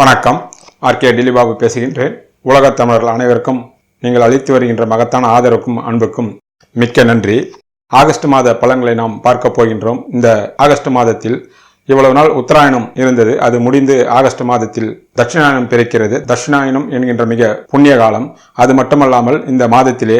வணக்கம். ஆர்கே டிலிபாபு பேசுகின்றேன். உலகத் தமிழர்கள் அனைவருக்கும் நீங்கள் அளித்து வருகின்ற மகத்தான ஆதரவுக்கும் அன்புக்கும் மிக்க நன்றி. ஆகஸ்ட் மாத பலன்களை நாம் பார்க்க போகின்றோம். இந்த ஆகஸ்ட் மாதத்தில் இவ்வளவு நாள் உத்தராயணம் இருந்தது, அது முடிந்து ஆகஸ்ட் மாதத்தில் தட்சிணாயனம் பிறக்கிறது. தட்சிணாயனம் என்கின்ற மிக புண்ணிய காலம். அது மட்டுமல்லாமல் இந்த மாதத்திலே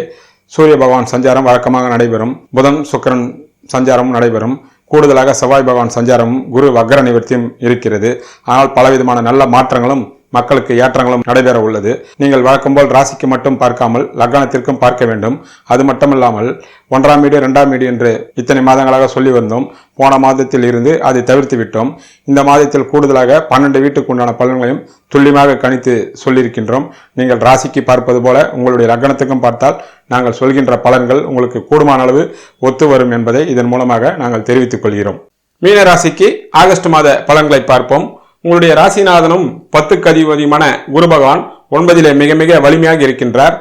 சூரிய பகவான் சஞ்சாரம் வழக்கமாக நடைபெறும், புதன் சுக்கிரன் சஞ்சாரமும் நடைபெறும், கூடுதலாக செவ்வாய் பகவான் சஞ்சாரமும் குரு வக்ர நிவர்த்தியும் இருக்கிறது. ஆனால் பலவிதமான நல்ல மாற்றங்களும் மக்களுக்கு ஏற்றங்களும் நடைபெற உள்ளது. நீங்கள் வழக்கம்போல் ராசிக்கு மட்டும் பார்க்காமல் லக்னத்திற்கும் பார்க்க வேண்டும். அது மட்டுமில்லாமல் 1ஆம் வீடு 2ஆம் வீடு என்று இத்தனை மாதங்களாக சொல்லி வந்தோம். போன மாதத்தில் இருந்து அதை தவிர்த்து விட்டோம். இந்த மாதத்தில் கூடுதலாக 12 வீட்டுக்கு உண்டான பலன்களையும் துல்லியமாக கணித்து சொல்லியிருக்கின்றோம். நீங்கள் ராசிக்கு பார்ப்பது போல உங்களுடைய லக்னத்துக்கும் பார்த்தால் நாங்கள் சொல்கின்ற பலன்கள் உங்களுக்கு கூடுமான அளவு ஒத்து வரும் என்பதை இதன் மூலமாக நாங்கள் தெரிவித்துக் கொள்கிறோம். மீன ராசிக்கு ஆகஸ்ட் மாத பலன்களை பார்ப்போம். உங்களுடைய ராசிநாதனும் 10க்கு அதிபதியுமான குரு பகவான் 9லே மிக மிக வலிமையாக இருக்கின்றார்.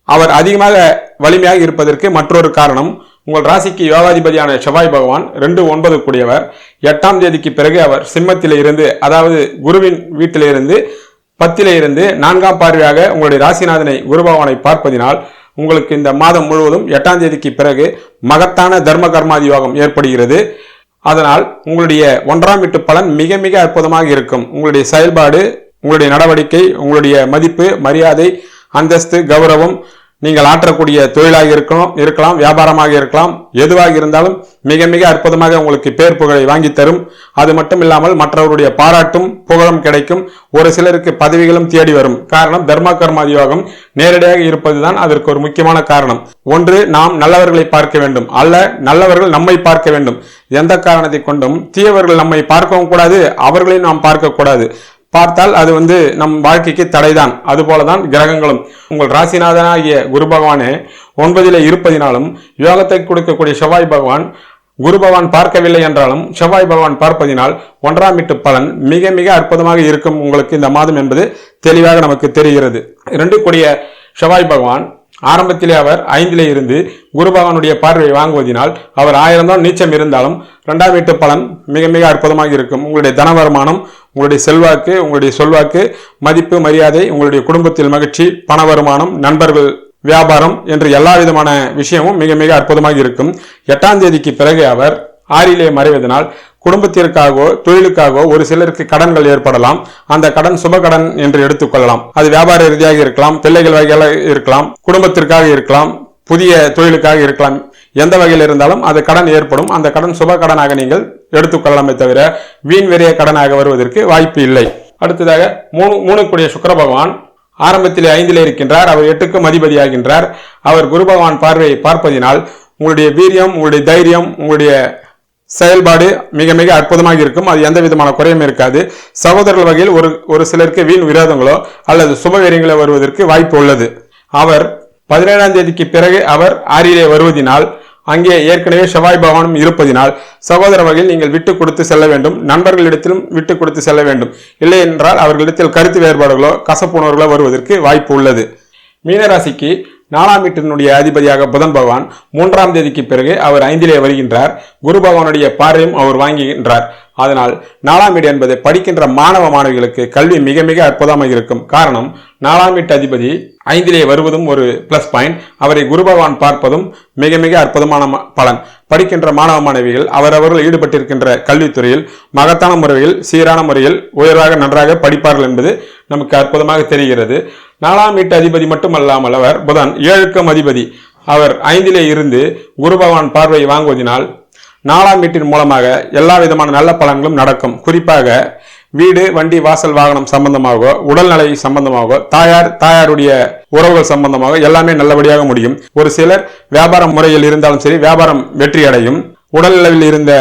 அவர் அதிகமாக வலிமையாக இருப்பதற்கு மற்றொரு காரணம், உங்கள் ராசிக்கு யோகாதிபதியான செவ்வாய் பகவான் 2-9 கூடியவர். 8ஆம் தேதிக்கு பிறகு அவர் சிம்மத்திலே இருந்து, அதாவது குருவின் வீட்டிலே இருந்து 10லே இருந்து 4ஆம் பார்வையாக உங்களுடைய ராசிநாதனை குரு பகவானை பார்ப்பதினால் உங்களுக்கு இந்த மாதம் முழுவதும் 8ஆம் தேதிக்கு பிறகு மகத்தான தர்ம கர்மாதி யோகம் ஏற்படுகிறது. அதனால் உங்களுடைய 1ஆம் வீட்டு பலன் மிக மிக அற்புதமாக இருக்கும். உங்களுடைய செயல்பாடு, உங்களுடைய நடவடிக்கை, உங்களுடைய மதிப்பு, மரியாதை, அந்தஸ்து, கௌரவம், நீங்கள் ஆற்றக்கூடிய தொழிலாக இருக்கலாம், வியாபாரமாக இருக்கலாம், எதுவாக இருந்தாலும் மிக மிக அற்புதமாக உங்களுக்கு பேர் புகழை வாங்கி தரும். அது மட்டும் இல்லாமல் மற்றவருடைய பாராட்டும் புகழும் கிடைக்கும். ஒரு சிலருக்கு பதவிகளும் தேடி வரும். காரணம், தர்ம கர்மாதி யோகம் நேரடியாக இருப்பதுதான் அதற்கு ஒரு முக்கியமான காரணம். ஒன்று, நாம் நல்லவர்களை பார்க்க வேண்டும், அல்ல நல்லவர்கள் நம்மை பார்க்க வேண்டும். எந்த காரணத்தை கொண்டும் தீயவர்கள் நம்மை பார்க்கவும் கூடாது, அவர்களையும் நாம் பார்க்க கூடாது. பார்த்தால் அது நம் வாழ்க்கைக்கு தடைதான். அதுபோலதான் கிரகங்களும். உங்கள் ராசிநாதனாகிய குரு பகவானே 9லே இருப்பதினாலும் யோகத்தை கொடுக்கக்கூடிய செவ்வாய் பகவான் குரு பகவான் பார்க்கவில்லை என்றாலும் செவ்வாய் பகவான் பார்ப்பதினால் 1ஆம் வீட்டு பலன் மிக மிக அற்புதமாக இருக்கும் உங்களுக்கு இந்த மாதம் என்பது தெளிவாக நமக்கு தெரிகிறது. 2 கூடிய செவ்வாய் பகவான் ஆரம்பத்திலே அவர் 5லே இருந்து குரு பகவானுடைய பார்வையை வாங்குவதனால் அவர் 1000 தான் நீச்சம் இருந்தாலும் 2ஆம் வீட்டு பலன் மிக மிக அற்புதமாக இருக்கும். உங்களுடைய தன வருமானம், உங்களுடைய செல்வாக்கு, உங்களுடைய சொல்வாக்கு, மதிப்பு, மரியாதை, உங்களுடைய குடும்பத்தில் மகிழ்ச்சி, பண வருமானம், நண்பர்கள், வியாபாரம் என்று எல்லா விதமான விஷயமும் மிக மிக அற்புதமாக இருக்கும். 8ஆம் தேதிக்கு பிறகு அவர் 6லே மறைவதனால் குடும்பத்திற்காகவோ தொழிலுக்காகவோ ஒரு சிலருக்கு கடன்கள் ஏற்படலாம். அந்த கடன் சுப கடன் என்று எடுத்துக்கொள்ளலாம். அது வியாபார ரீதியாக இருக்கலாம், பிள்ளைகள் வகையாக இருக்கலாம், குடும்பத்திற்காக இருக்கலாம், புதிய தொழிலுக்காக இருக்கலாம். எந்த வகையில் இருந்தாலும் அது கடன் ஏற்படும். அந்த கடன் சுப கடனாக நீங்கள் எடுத்துக்கொள்ளலாமே தவிர வீண் வெறிய கடனாக வருவதற்கு வாய்ப்பு இல்லை. அடுத்ததாக 3 கூடிய சுக்கிர பகவான் ஆரம்பத்திலே 5லே இருக்கின்றார். அவர் 8க்கும் அதிபதியாகின்றார். அவர் குரு பகவான் பார்வையை பார்ப்பதினால் உங்களுடைய வீரியம், உங்களுடைய தைரியம், உங்களுடைய செயல்பாடு மிக மிக அற்புதமாக இருக்கும். அது எந்த விதமான குறையும் இருக்காது. சகோதரர்கள் வகையில் ஒரு சிலருக்கு வீண் விரோதங்களோ அல்லது சுபவீரியங்களோ வருவதற்கு வாய்ப்பு உள்ளது. அவர் 17ஆம் தேதிக்கு பிறகு அவர் 6லே வருவதினால் அங்கே ஏற்கனவே செவ்வாய் பகவானும் இருப்பதினால் சகோதர வகையில் நீங்கள் விட்டு கொடுத்து செல்ல வேண்டும். நண்பர்களிடத்திலும் விட்டு கொடுத்து செல்ல வேண்டும். இல்லை என்றால் அவர்களிடத்தில் கருத்து வேறுபாடுகளோ கசப்புணர்வுகளோ வருவதற்கு வாய்ப்பு உள்ளது. மீனராசிக்கு 4ஆம் வீட்டினுடைய அதிபதியாக புதன் பகவான் 3ஆம் தேதிக்கு பிறகு அவர் 5லே வருகின்றார். குரு பகவானுடைய பார்வையும் அவர் வாங்குகின்றார். அதனால் 4ஆம் வீடு என்பது படிக்கின்ற மாணவ மாணவிகளுக்கு கல்வி மிக மிக அற்புதமாக இருக்கும். காரணம், 4ஆம் வீட்டு அதிபதி 5லே வருவதும் ஒரு பிளஸ் பாயிண்ட், அவரை குரு பகவான் பார்ப்பதும் மிக மிக அற்புதமான பலன். படிக்கின்ற மாணவ மாணவிகள் அவரவர்கள் ஈடுபட்டிருக்கின்ற கல்வித்துறையில் மகத்தான முறையில், சீரான முறையில், உயர்வாக நன்றாக படிப்பார்கள் என்பது நமக்கு அற்புதமாக தெரிகிறது. 4ஆம் வீட்டு அதிபதி மட்டுமல்லாமல் அவர் புதன் 7க்கும் அதிபதி. அவர் 5லே இருந்து குரு பகவான் பார்வையை வாங்குவதனால் 4ஆம் வீட்டின் மூலமாக எல்லா விதமான நல்ல பலன்களும் நடக்கும். குறிப்பாக வீடு, வண்டி, வாசல், வாகனம் சம்பந்தமாக, உடல்நிலை சம்பந்தமாக, தாயாருடைய உறவுகள் சம்பந்தமாக எல்லாமே நல்லபடியாக முடியும். ஒரு சிலர் வியாபார முறையில் இருந்தாலும் சரி, வியாபாரம் வெற்றி அடையும். உடல்நிலையில் இருந்த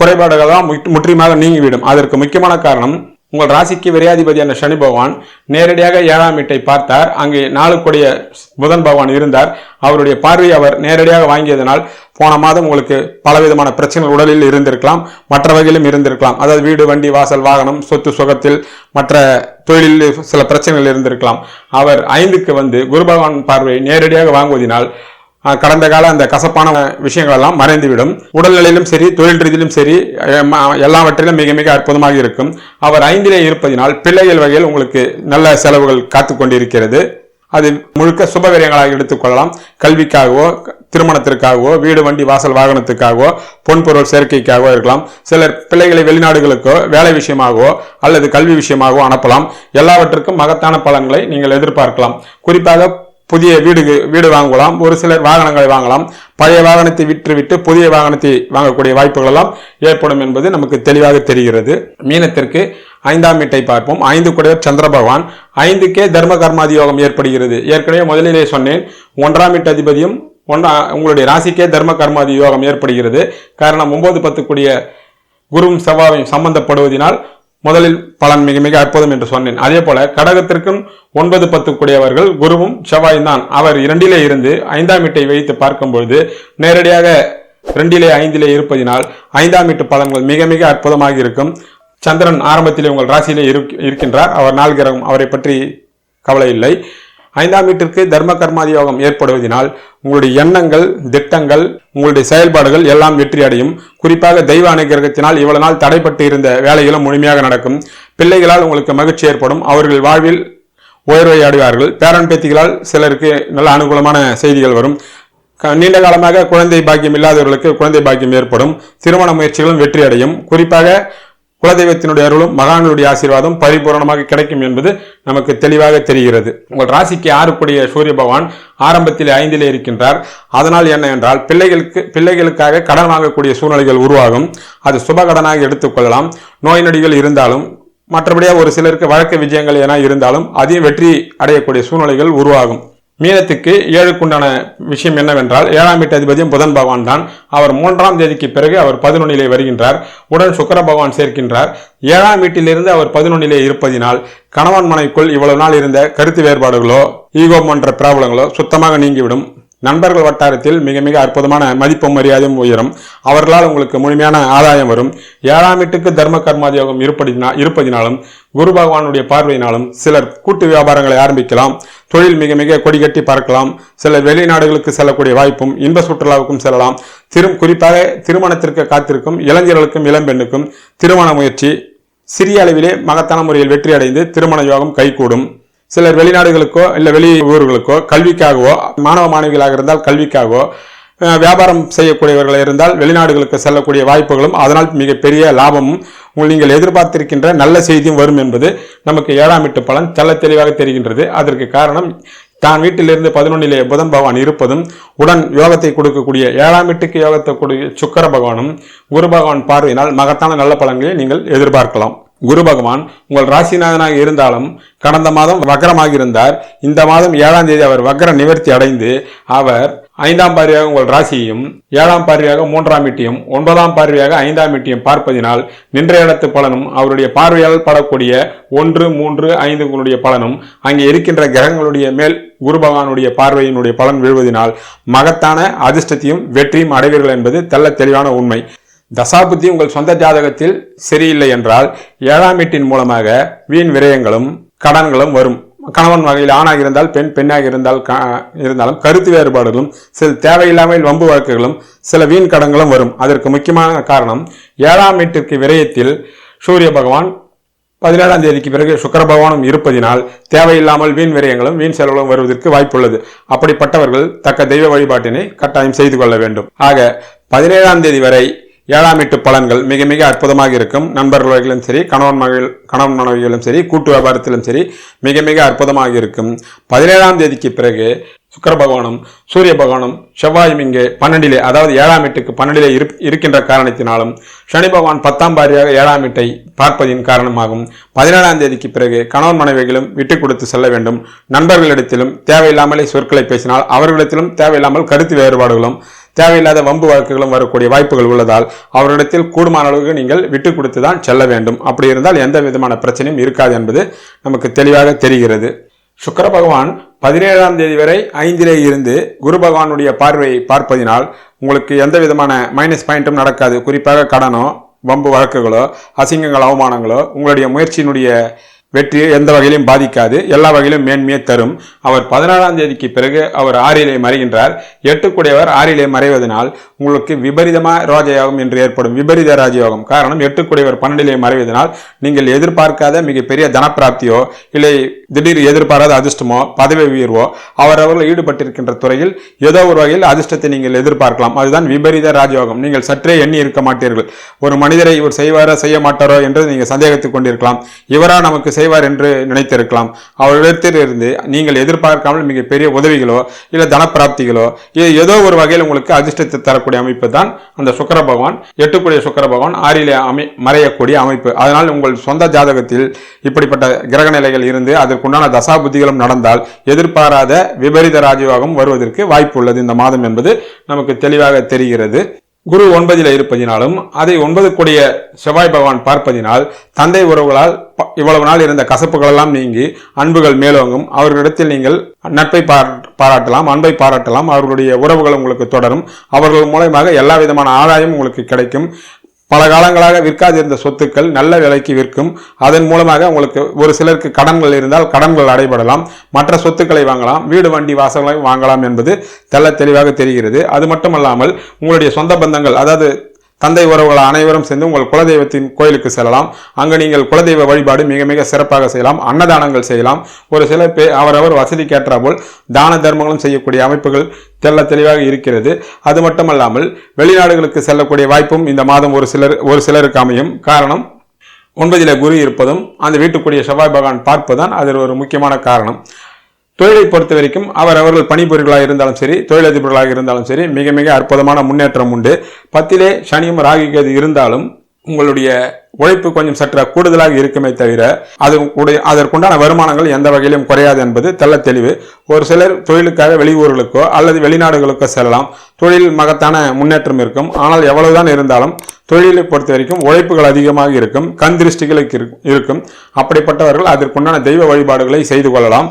குறைபாடுகள்லாம் முற்றிலுமாக நீங்கிவிடும். அதற்கு முக்கியமான காரணம், உங்கள் ராசிக்கு விரையாதிபதியான சனி பகவான் நேரடியாக 7ஆம் வீட்டை பார்த்தார். அங்கே 4 கூடிய புதன் பகவான் இருந்தார். அவருடைய பார்வையை அவர் நேரடியாக வாங்கியதனால் போன மாதம் உங்களுக்கு பலவிதமான பிரச்சனைகள் உடலில் இருந்திருக்கலாம், மற்ற வகையிலும் இருந்திருக்கலாம். அதாவது வீடு, வண்டி, வாசல், வாகனம், சொத்து சுகத்தில், மற்ற தொழிலில் சில பிரச்சனைகள் இருந்திருக்கலாம். அவர் 5க்கு வந்து குரு பகவான் பார்வையை நேரடியாக வாங்குவதனால் கடந்த கால அந்த கசப்பான விஷயங்கள் எல்லாம் மறைந்துவிடும். உடல்நிலையிலும் சரி, தொழில் ரீதியிலும் சரி, எல்லாவற்றிலும் மிக மிக அற்புதமாக இருக்கும். அவர் 5லே இருப்பதினால் பிள்ளைகள் வகையில் உங்களுக்கு நல்ல செலவுகள் காத்து கொண்டிருக்கிறது. அது முழுக்க சுபகாரியங்களாக எடுத்துக்கொள்ளலாம். கல்விக்காகவோ, திருமணத்திற்காகவோ, வீடு வண்டி வாசல் வாகனத்துக்காகவோ, பொன்பொருள் சேர்க்கைக்காகவோ இருக்கலாம். சிலர் பிள்ளைகளை வெளிநாடுகளுக்கோ வேலை விஷயமாகவோ அல்லது கல்வி விஷயமாகவோ அனுப்பலாம். எல்லாவற்றுக்கும் மகத்தான பலன்களை நீங்கள் எதிர்பார்க்கலாம். குறிப்பாக புதிய வீடு வாங்கலாம். ஒரு சிலர் வாகனங்களை வாங்கலாம். பழைய வாகனத்தை விற்றுவிட்டு புதிய வாகனத்தை வாங்கக்கூடிய வாய்ப்புகள் எல்லாம் ஏற்படும் என்பது நமக்கு தெளிவாக தெரிகிறது. மீனத்திற்கு 5ஆம் வீட்டை பார்ப்போம். 5 கூடையவர் சந்திர பகவான். 5க்கே தர்ம கர்மாதி யோகம் ஏற்படுகிறது. ஏற்கனவே முதலிலே சொன்னேன், 1ஆம் வீட்டு அதிபதியும் உங்களுடைய ராசிக்கே தர்ம கர்மாதி யோகம் ஏற்படுகிறது. காரணம் 9, 10 கூடிய குருவும் செவ்வாயும் சம்பந்தப்படுவதனால் முதலில் பலன் மிக மிக அற்புதம் என்று சொன்னேன். அதே போல கடகத்திற்கும் 9, 10 கூடியவர்கள் குருவும் செவ்வாயும் தான். அவர் 2லே இருந்து 5ஆம் வீட்டை வைத்து பார்க்கும்பொழுது நேரடியாக 2லே 5லே இருப்பதினால் 5ஆம் வீட்டு பலன்கள் மிக மிக அற்புதமாக இருக்கும். சந்திரன் ஆரம்பத்திலே உங்கள் ராசியிலே இருக்கின்றார். அவர் 4 கிரகம், அவரை பற்றி கவலை இல்லை. 5ஆம் வீட்டிற்கு தர்ம கர்மாதி யோகம் ஏற்படுவதனால் உங்களுடைய எண்ணங்கள், திட்டங்கள், உங்களுடைய செயல்பாடுகள் எல்லாம் வெற்றி அடையும். குறிப்பாக தெய்வ அனுகிரகத்தினால் இவ்வளவு நாள் தடைப்பட்டு இருந்த வேலைகளும் முழுமையாக நடக்கும். பிள்ளைகளால் உங்களுக்கு மகிழ்ச்சி ஏற்படும். அவர்கள் வாழ்வில் உயர்வை அடைவார்கள். பேரன் பேத்திகளால் சிலருக்கு நல்ல அனுகூலமான செய்திகள் வரும். நீண்ட காலமாக குழந்தை பாக்கியம் இல்லாதவர்களுக்கு குழந்தை பாக்கியம் ஏற்படும். திருமண முயற்சிகளும் வெற்றி அடையும். குறிப்பாக குலதெய்வத்தினுடைய அருளும் மகான்களுடைய ஆசீர்வாதம் பரிபூர்ணமாக கிடைக்கும் என்பது நமக்கு தெளிவாக தெரிகிறது. உங்கள் ராசிக்கு 6 கூடிய சூரிய பகவான் ஆரம்பத்தில் 5லே இருக்கின்றார். அதனால் என்ன என்றால் பிள்ளைகளுக்காக கடன் வாங்கக்கூடிய சூழ்நிலைகள் உருவாகும். அது சுப கடனாக எடுத்துக்கொள்ளலாம். நோய் நொடிகள் இருந்தாலும், மற்றபடியாக ஒரு சிலருக்கு வழக்கு விஜயங்கள் என இருந்தாலும் அதையும் வெற்றி அடையக்கூடிய சூழ்நிலைகள் உருவாகும். மீனத்துக்கு 7க்குண்டான விஷயம் என்னவென்றால் 7ஆம் வீட்டு அதிபதியும் புதன் பகவான் தான். அவர் 3ஆம் தேதிக்கு பிறகு அவர் 11லே வருகின்றார். உடன் சுக்கிர பகவான் சேர்க்கின்றார். 7ஆம் வீட்டிலிருந்து அவர் 11லே இருப்பதினால் கணவன் மனைவிக்குள் இவ்வளவு நாள் இருந்த கருத்து வேறுபாடுகளோ, ஈகோ போன்ற பிராபலங்களோ சுத்தமாக நீங்கிவிடும். நண்பர்கள் வட்டாரத்தில் மிக மிக அற்புதமான மதிப்பும் மரியாதையும் உயரும். அவர்களால் உங்களுக்கு முழுமையான ஆதாயம் வரும். 7ஆம் வீட்டுக்கு தர்ம கர்மாதி யோகம் இருப்பதினாலும் குரு பகவானுடைய பார்வையினாலும் சிலர் கூட்டு வியாபாரங்களை ஆரம்பிக்கலாம். தொழில் மிக மிக கொடிகட்டி பறக்கலாம். சிலர் வெளிநாடுகளுக்கு செல்லக்கூடிய வாய்ப்பும், இன்ப சுற்றுலாவுக்கும் செல்லலாம். குறிப்பாக திருமணத்திற்கு காத்திருக்கும் இளைஞர்களுக்கும் இளம்பெண்ணுக்கும் திருமண முயற்சி சிறிய அளவிலே மகத்தான முறையில் வெற்றி அடைந்து திருமண யோகம் கைகூடும். சிலர் வெளிநாடுகளுக்கோ இல்லை வெளி ஊர்களுக்கோ கல்விக்காகவோ, மாணவ மாணவிகளாக இருந்தால் கல்விக்காகவோ, வியாபாரம் செய்யக்கூடியவர்கள் இருந்தால் வெளிநாடுகளுக்கு செல்லக்கூடிய வாய்ப்புகளும், அதனால் மிகப்பெரிய லாபமும், நீங்கள் எதிர்பார்த்திருக்கின்ற நல்ல செய்தியும் வரும் என்பது நமக்கு 7ஆம் வீட்டு பலன் தெல்ல தெளிவாக தெரிகின்றது. அதற்கு காரணம் தான் வீட்டிலிருந்து 11லே புதன் பகவான் இருப்பதும், உடன் யோகத்தை கொடுக்கக்கூடிய 7ஆம் வீட்டுக்கு யோகத்தை கொடுக்க சுக்கிர பகவானும் குரு பகவான் பார்வையினால் மகத்தான நல்ல பலன்களை நீங்கள் எதிர்பார்க்கலாம். குரு பகவான் உங்கள் ராசிநாதனாக இருந்தாலும் கடந்த மாதம் வக்ரமாக இருந்தார். இந்த மாதம் 7ஆம் தேதி அவர் வக்ர நிவர்த்தி அடைந்து அவர் 5ஆம் பார்வையாக உங்கள் ராசியையும், 7ஆம் பார்வையாக 3ஆம் வீட்டையும், 9ஆம் பார்வையாக 5ஆம் வீட்டையும் பார்ப்பதினால் நின்ற இடத்து பலனும், அவருடைய பார்வையால் படக்கூடிய 1, 3, 5 பலனும், அங்கே இருக்கின்ற கிரகங்களுடைய மேல் குரு பகவானுடைய பார்வையினுடைய பலன் விழுவதனால் மகத்தான அதிர்ஷ்டத்தையும் வெற்றியும் அடைவீர்கள் என்பது தெல்ல தெளிவான உண்மை. தசாபுத்தி உங்கள் சொந்த ஜாதகத்தில் சரியில்லை என்றால் 7ஆம் வீட்டின் மூலமாக வீண் விரயங்களும் கடன்களும் வரும். கணவன் வகையில் ஆணாக இருந்தால் பெண், பெண்ணாக இருந்தாலும் கருத்து வேறுபாடுகளும், சில தேவையில்லாமல் வம்பு வழக்குகளும், சில வீண் கடன்களும் வரும். அதற்கு முக்கியமான காரணம் 7ஆம் வீட்டிற்கு விரயத்தில் சூரிய பகவான் 17ஆம் தேதிக்கு பிறகு சுக்கிர பகவானும் இருப்பதினால் தேவையில்லாமல் வீண் விரயங்களும் வீண் செலவுகளும் வருவதற்கு வாய்ப்புள்ளது. அப்படிப்பட்டவர்கள் தக்க தெய்வ வழிபாட்டினை கட்டாயம் செய்து கொள்ள வேண்டும். ஆக 17ஆம் தேதி வரை 7ஆம் வீட்டு பலன்கள் மிக மிக அற்புதமாக இருக்கும். நண்பர்கள் வகையிலும் சரி, கணவன் மனைவிகளும் சரி, கூட்டு வியாபாரத்திலும் சரி மிக மிக அற்புதமாக இருக்கும். 17ஆம் தேதிக்கு பிறகு சுக்கிர பகவானும் சூரிய பகவானும் செவ்வாயும் இங்கே 12லே, அதாவது 7ஆம் வீட்டுக்கு 12லே இருக்கின்ற காரணத்தினாலும், சனி பகவான் 10ஆம் பார்வையாக 7ஆம் வீட்டை பார்ப்பதின் காரணமாகும். 17ஆம் தேதிக்கு பிறகு கணவன் மனைவிகளும் விட்டு கொடுத்து செல்ல வேண்டும். நண்பர்களிடத்திலும் தேவையில்லாமலே சொற்களை பேசினால் அவர்களிடத்திலும் தேவையில்லாமல் கருத்து வேறுபாடுகளும் தேவையில்லாத வம்பு வழக்குகளும் வரக்கூடிய வாய்ப்புகள் உள்ளதால் அவர்களிடத்தில் கூடுமான அளவுக்கு நீங்கள் விட்டு கொடுத்து தான் செல்ல வேண்டும். அப்படி இருந்தால் எந்த விதமான பிரச்சனையும் இருக்காது என்பது நமக்கு தெளிவாக தெரிகிறது. சுக்கிர பகவான் 17ஆம் தேதி வரை 5லே இருந்து குரு பகவானுடைய பார்வையை பார்ப்பதினால் உங்களுக்கு எந்த விதமான மைனஸ் பாயிண்ட்டும் நடக்காது. குறிப்பாக கடனோ, வம்பு வழக்குகளோ, அசிங்கங்கள், அவமானங்களோ, உங்களுடைய முயற்சியினுடைய வெற்றியை எந்த வகையிலும் பாதிக்காது, எல்லா வகையிலும் மேன்மையை தரும். அவர் 14ஆம் தேதிக்கு பிறகு அவர் 6லே மறைகின்றார். 8 6லே மறைவதனால் உங்களுக்கு விபரீதமா ராஜயோகம் என்று ஏற்படும். விபரீத ராஜயோகம் காரணம் 8 12லே மறைவதனால் நீங்கள் எதிர்பார்க்காத மிகப்பெரிய தனப்பிராப்தியோ இல்லை திடீர் எதிர்பாராத அதிர்ஷ்டமோ பதவி உயர்வோ அவரவர்கள் ஈடுபட்டிருக்கின்ற துறையில் ஏதோ ஒரு வகையில் அதிர்ஷ்டத்தை நீங்கள் எதிர்பார்க்கலாம். அதுதான் விபரீத ராஜயோகம். நீங்கள் சற்றே எண்ணி இருக்க மாட்டீர்கள். ஒரு மனிதரை இவர் செய்வாரோ செய்ய மாட்டாரோ என்று நீங்கள் சந்தேகத்துக் கொண்டிருக்கலாம். இவரா நமக்கு செய்வார் என்று நினைத்திருக்கலாம். அவரிடத்திலிருந்து நீங்கள் எதிர்பார்க்காமல் மிகப்பெரிய உதவிகளோ இல்லை தனப்பிராப்திகளோ ஏதோ ஒரு வகையில் உங்களுக்கு அதிர்ஷ்டத்தை தரக்கூடிய அமைப்பு தான் அந்த சுக்கிர பகவான். 8 சுக்கிர பகவான் 6லே மறையக்கூடிய அமைப்பு. அதனால் உங்கள் சொந்த ஜாதகத்தில் இப்படிப்பட்ட கிரக நிலைகள் இருந்து அதற்குண்டான தசா புத்திகளும் நடந்தால் எதிர்பாராத விபரீத ராஜயோகம் வருவதற்கு வாய்ப்பு உள்ளது இந்த மாதம் என்பது நமக்கு தெளிவாக தெரிகிறது. குரு 9ல் இருப்பதினாலும் அதை 9 செவ்வாய் பகவான் பார்ப்பதினால் தந்தை உறவுகளால் இவ்வளவு நாள் இருந்த கசப்புகள் எல்லாம் நீங்கி அன்புகள் மேலோங்கும். அவர்களிடத்தில் நீங்கள் நட்பை பாராட்டலாம், அன்பை பாராட்டலாம். அவர்களுடைய உறவுகள் உங்களுக்கு தொடரும். அவர்கள் மூலமாக எல்லா விதமான ஆதாயம் உங்களுக்கு கிடைக்கும். பல காலங்களாக விற்காதிருந்த சொத்துக்கள் நல்ல விலைக்கு விற்கும். அதன் மூலமாக உங்களுக்கு ஒரு சிலருக்கு கடன்கள் இருந்தால் கடன்கள் அடைபடலாம். மற்ற சொத்துக்களை வாங்கலாம், வீடு வண்டி வாசல்களை வாங்கலாம் என்பது தெளிவாக தெரிகிறது. அது மட்டுமல்லாமல் உங்களுடைய சொந்த பந்தங்கள், அதாவது தந்தை உறவுகள் அனைவரும் சேர்ந்து உங்கள் குலதெய்வத்தின் கோயிலுக்கு செல்லலாம். அங்கு நீங்கள் குலதெய்வ வழிபாடு மிக மிக சிறப்பாக செய்யலாம். அன்னதானங்கள் செய்யலாம். ஒரு சில பேர் அவரவர் வசதிக்கேற்ற போல் தான தர்மங்களும் செய்யக்கூடிய அமைப்புகள் தெளிவாக இருக்கிறது. அது மட்டுமல்லாமல் வெளிநாடுகளுக்கு செல்லக்கூடிய வாய்ப்பும் இந்த மாதம் ஒரு சிலருக்கு அமையும். காரணம் 9ல் குரு இருப்பதும் அந்த வீட்டுக்குரிய செவ்வாய் பகவான் பார்ப்பதுதான் அதில் ஒரு முக்கியமான காரணம். தொழிலை பொறுத்த வரைக்கும் அவர்கள் பணிபுரிகளாக இருந்தாலும் சரி, தொழிலதிபர்களாக இருந்தாலும் சரி, மிக மிக அற்புதமான முன்னேற்றம் உண்டு. 10லே சனியும் ராகு கேது இருந்தாலும் உங்களுடைய உழைப்பு கொஞ்சம் சற்று கூடுதலாக இருக்குமே தவிர அதற்குண்டான வருமானங்கள் எந்த வகையிலும் குறையாது என்பது தெளிவு. ஒரு சிலர் தொழிலுக்காக வெளியூர்களுக்கோ அல்லது வெளிநாடுகளுக்கோ செல்லலாம். தொழில் மகத்தான முன்னேற்றம் இருக்கும். ஆனால் எவ்வளவுதான் இருந்தாலும் தொழிலை பொறுத்த வரைக்கும் உழைப்புகள் அதிகமாக இருக்கும், கண் திருஷ்டிகளுக்கு இருக்கும். அப்படிப்பட்டவர்கள் அதற்குண்டான தெய்வ வழிபாடுகளை செய்து கொள்ளலாம்.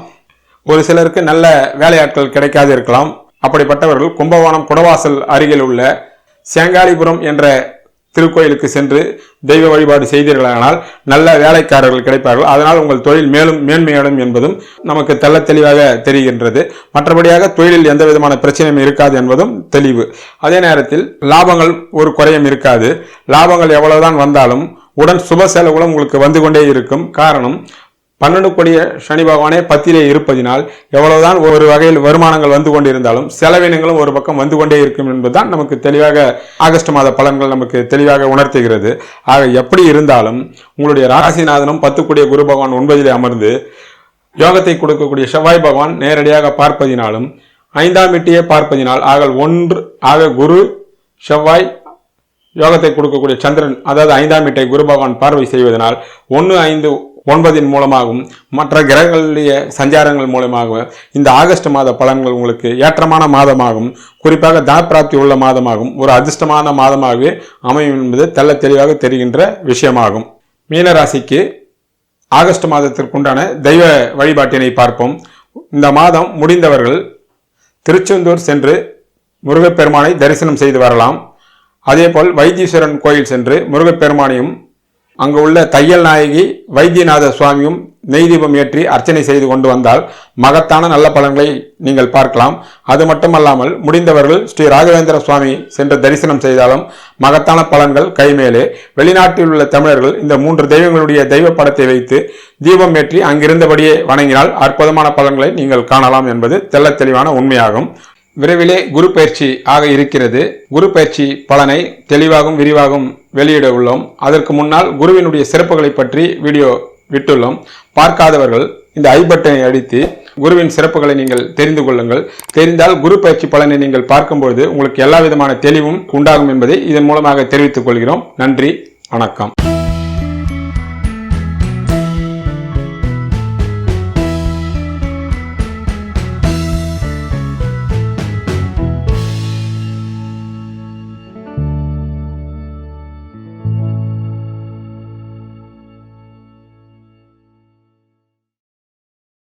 ஒரு சிலருக்கு நல்ல வேலையாட்கள் கிடைக்காது இருக்கலாம். அப்படிப்பட்டவர்கள் கும்பகோணம் குடவாசல் அருகில் உள்ள சேங்காலிபுரம் என்ற திருக்கோயிலுக்கு சென்று தெய்வ வழிபாடு செய்தீர்களானால் நல்ல வேலைக்காரர்கள் கிடைப்பார்கள். அதனால் உங்கள் தொழில் மேலும் மேன்மையடும் என்பதும் நமக்கு தெளிவாக தெரிகின்றது. மற்றபடியாக தொழிலில் எந்த விதமான பிரச்சனையும் இருக்காது என்பதும் தெளிவு. அதே நேரத்தில் லாபங்கள் ஒரு குறையும் இருக்காது. லாபங்கள் எவ்வளவுதான் வந்தாலும் உடன் சுப செலவுகளும் உங்களுக்கு வந்து கொண்டே இருக்கும். காரணம் 12 சனி பகவானே 10லே இருப்பதினால் எவ்வளவுதான் ஒரு வகையில் வருமானங்கள் வந்து கொண்டிருந்தாலும் செலவினங்களும் ஒரு பக்கம் வந்து கொண்டே இருக்கும் என்பதுதான் நமக்கு தெளிவாக ஆகஸ்ட் மாத பலன்கள் நமக்கு தெளிவாக உணர்த்துகிறது. ஆக எப்படி இருந்தாலும் உங்களுடைய ராசிநாதனும் 10 குரு பகவான் 9லே அமர்ந்து யோகத்தை கொடுக்கக்கூடிய செவ்வாய் பகவான் நேரடியாக பார்ப்பதினாலும் 5ஆம் வீட்டையே பார்ப்பதினால் ஆக குரு செவ்வாய் யோகத்தை கொடுக்கக்கூடிய சந்திரன், அதாவது 5ஆம் வீட்டை குரு பகவான் பார்வை செய்வதனால் 1, 5, 9 மூலமாகவும் மற்ற கிரகங்களுடைய சஞ்சாரங்கள் மூலமாகவும் இந்த ஆகஸ்ட் மாத பலன்கள் உங்களுக்கு ஏற்றமான மாதமாகும். குறிப்பாக தனப்பிராப்தி உள்ள மாதமாகும். ஒரு அதிர்ஷ்டமான மாதமாகவே அமையும் என்பது தெளிவாக தெரிகின்ற விஷயமாகும். மீனராசிக்கு ஆகஸ்ட் மாதத்திற்குண்டான தெய்வ வழிபாட்டினை பார்ப்போம். இந்த மாதம் முடிந்தவர்கள் திருச்செந்தூர் சென்று முருகப்பெருமானை தரிசனம் செய்து வரலாம். அதேபோல் வைத்தீஸ்வரன் கோயில் சென்று முருகப்பெருமானையும் அங்கு உள்ள தையல் நாயகி வைத்தியநாத சுவாமியும் நெய் தீபம் ஏற்றி அர்ச்சனை செய்து கொண்டு வந்தால் மகத்தான நல்ல பலன்களை நீங்கள் பார்க்கலாம். அது மட்டுமல்லாமல் முடிந்தவர்கள் ஸ்ரீ ராகவேந்திர சுவாமி சென்று தரிசனம் செய்தாலும் மகத்தான பலன்கள் கைமேலே. வெளிநாட்டில் உள்ள தமிழர்கள் இந்த 3 தெய்வங்களுடைய தெய்வ படத்தை வைத்து தீபம் ஏற்றி அங்கிருந்தபடியே வணங்கினால் அற்புதமான பலன்களை நீங்கள் காணலாம் என்பது தெளிவான உண்மையாகும். விரைவிலே குரு பயிற்சி ஆக இருக்கிறது. குரு பயிற்சி பலனை தெளிவாகவும் விரிவாகவும் வெளியிட உள்ளோம். அதற்கு முன்னால் குருவினுடைய சிறப்புகளை பற்றி வீடியோ விட்டுள்ளோம். பார்க்காதவர்கள் இந்த ஐ பட்டனை அடித்து குருவின் சிறப்புகளை நீங்கள் தெரிந்து கொள்ளுங்கள். தெரிந்தால் குரு பயிற்சி பலனை நீங்கள் பார்க்கும்போது உங்களுக்கு எல்லா விதமான தெளிவும் உண்டாகும் என்பதை இதன் மூலமாக தெரிவித்துக் கொள்கிறோம். நன்றி, வணக்கம்.